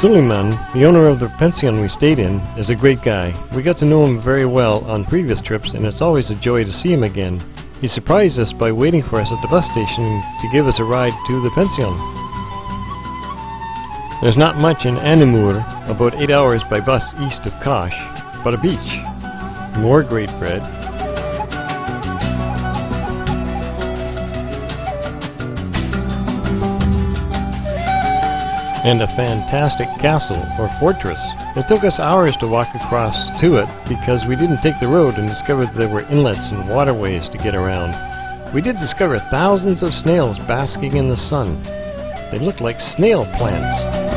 Suleiman, the owner of the pension we stayed in, is a great guy. We got to know him very well on previous trips, and it's always a joy to see him again. He surprised us by waiting for us at the bus station to give us a ride to the pension. There's not much in Anamur, about 8 hours by bus east of Kosh, but a beach, more great bread, and a fantastic castle or fortress. It took us hours to walk across to it because we didn't take the road and discovered there were inlets and waterways to get around. We did discover thousands of snails basking in the sun. They looked like snail plants.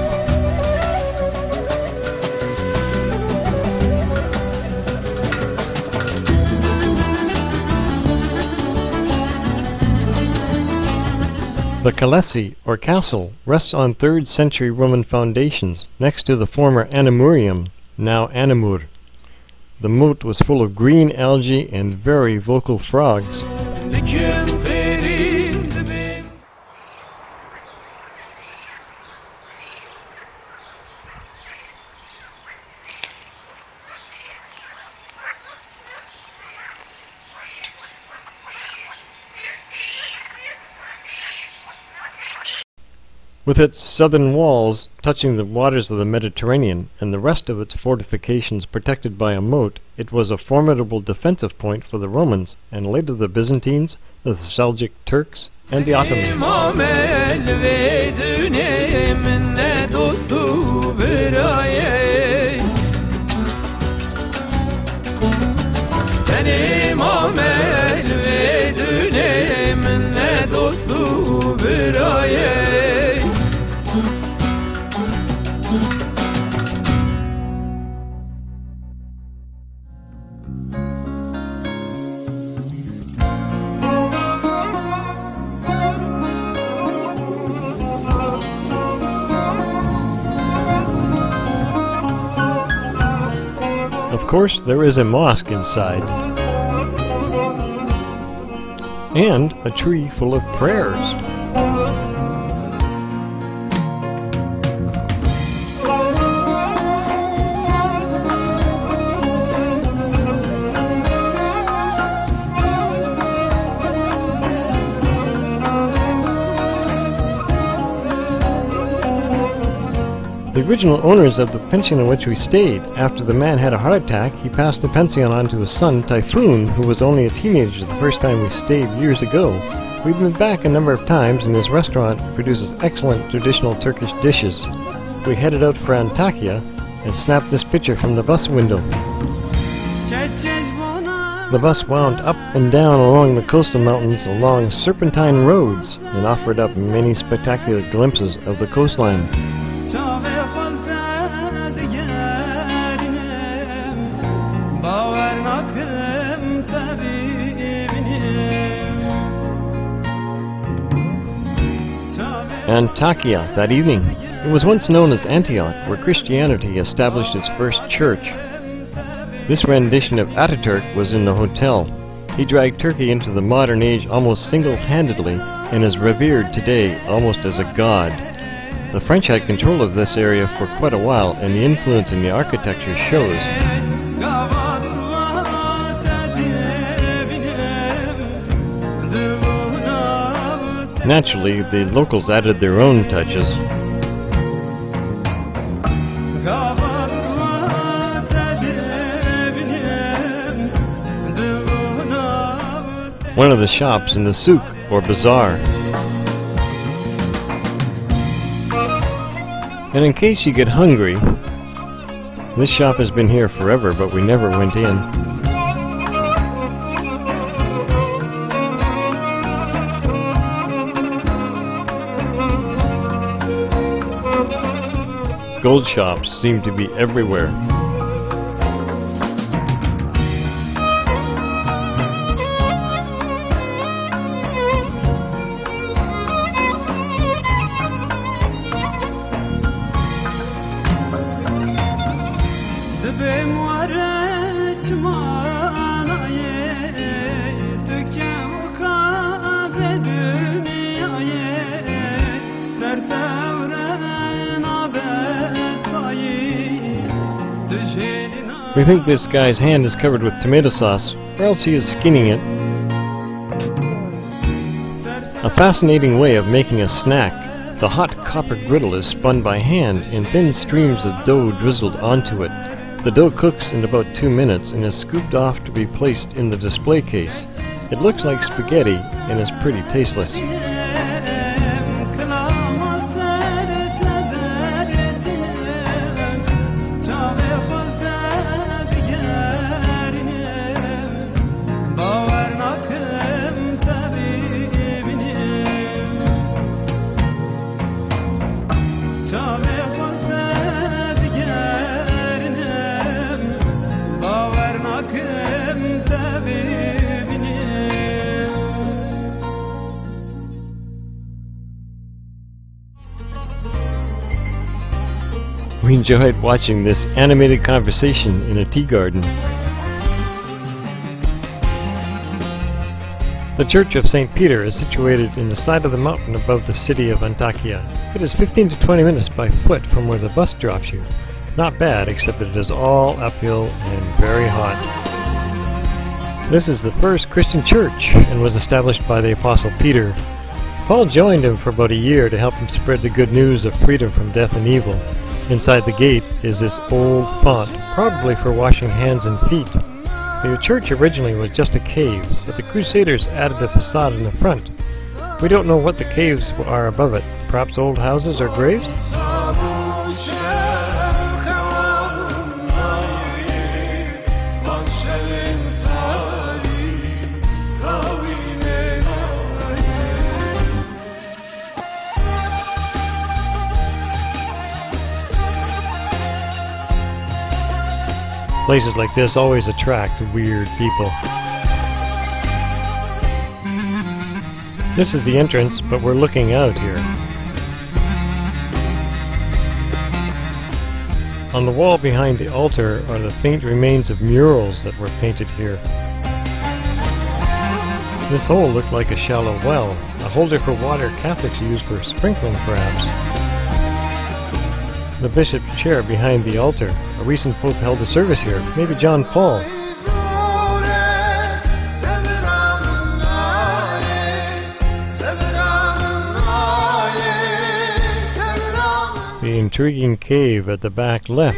The Kalesi, or castle, rests on 3rd century Roman foundations, next to the former Anamurium, now Anamur. The moat was full of green algae and very vocal frogs. With its southern walls touching the waters of the Mediterranean and the rest of its fortifications protected by a moat, it was a formidable defensive point for the Romans, and later the Byzantines, the Seljuk Turks, and the Ottomans. Of course, there is a mosque inside, and a tree full of prayers. The original owners of the pension in which we stayed, after the man had a heart attack, he passed the pension on to his son, Typhoon, who was only a teenager the first time we stayed years ago. We've been back a number of times, and this restaurant produces excellent traditional Turkish dishes. We headed out for Antakya and snapped this picture from the bus window. The bus wound up and down along the coastal mountains along serpentine roads and offered up many spectacular glimpses of the coastline. Antakya that evening. It was once known as Antioch, where Christianity established its first church. This rendition of Ataturk was in the hotel. He dragged Turkey into the modern age almost single-handedly and is revered today almost as a god. The French had control of this area for quite a while, and the influence in the architecture shows. Naturally, the locals added their own touches. One of the shops in the souk, or bazaar. And in case you get hungry, this shop has been here forever, but we never went in. Gold shops seem to be everywhere. We think this guy's hand is covered with tomato sauce, or else he is skinning it. A fascinating way of making a snack. The hot copper griddle is spun by hand and thin streams of dough drizzled onto it. The dough cooks in about 2 minutes and is scooped off to be placed in the display case. It looks like spaghetti and is pretty tasteless. We enjoyed watching this animated conversation in a tea garden. The Church of St. Peter is situated in the side of the mountain above the city of Antakya. It is 15 to 20 minutes by foot from where the bus drops you. Not bad, except that it is all uphill and very hot. This is the first Christian church and was established by the Apostle Peter. Paul joined him for about a year to help him spread the good news of freedom from death and evil. Inside the gate is this old font, probably for washing hands and feet. The church originally was just a cave, but the Crusaders added a facade in the front. We don't know what the caves are above it. Perhaps old houses or graves? Places like this always attract weird people. This is the entrance, but we're looking out here. On the wall behind the altar are the faint remains of murals that were painted here. This hole looked like a shallow well, a holder for water Catholics use for sprinkling perhaps. The bishop's chair behind the altar. A recent pope held a service here, maybe John Paul. The intriguing cave at the back left.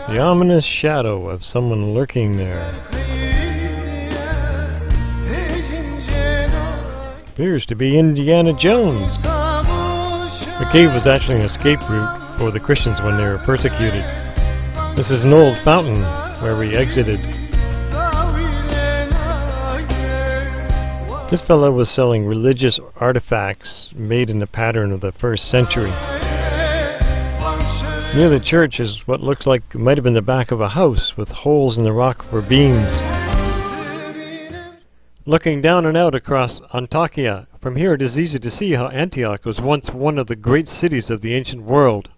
The ominous shadow of someone lurking there. Appears to be Indiana Jones. The cave was actually an escape route for the Christians when they were persecuted. This is an old fountain where we exited. This fellow was selling religious artifacts made in the pattern of the 1st century. Near the church is what looks like it might have been the back of a house with holes in the rock for beams. Looking down and out across Antakya, from here it is easy to see how Antioch was once one of the great cities of the ancient world.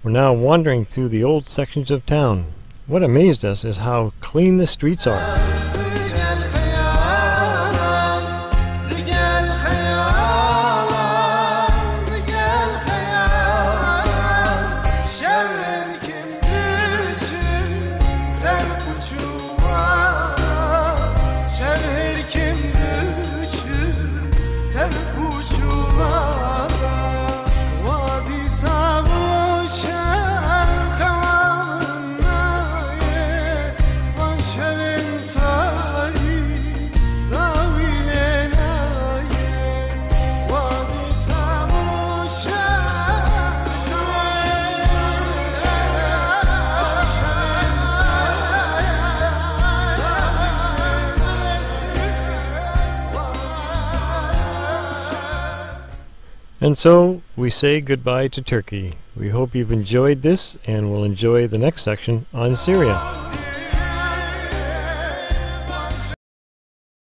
We're now wandering through the old sections of town. What amazed us is how clean the streets are. And so we say goodbye to Turkey. We hope you've enjoyed this and will enjoy the next section on Syria.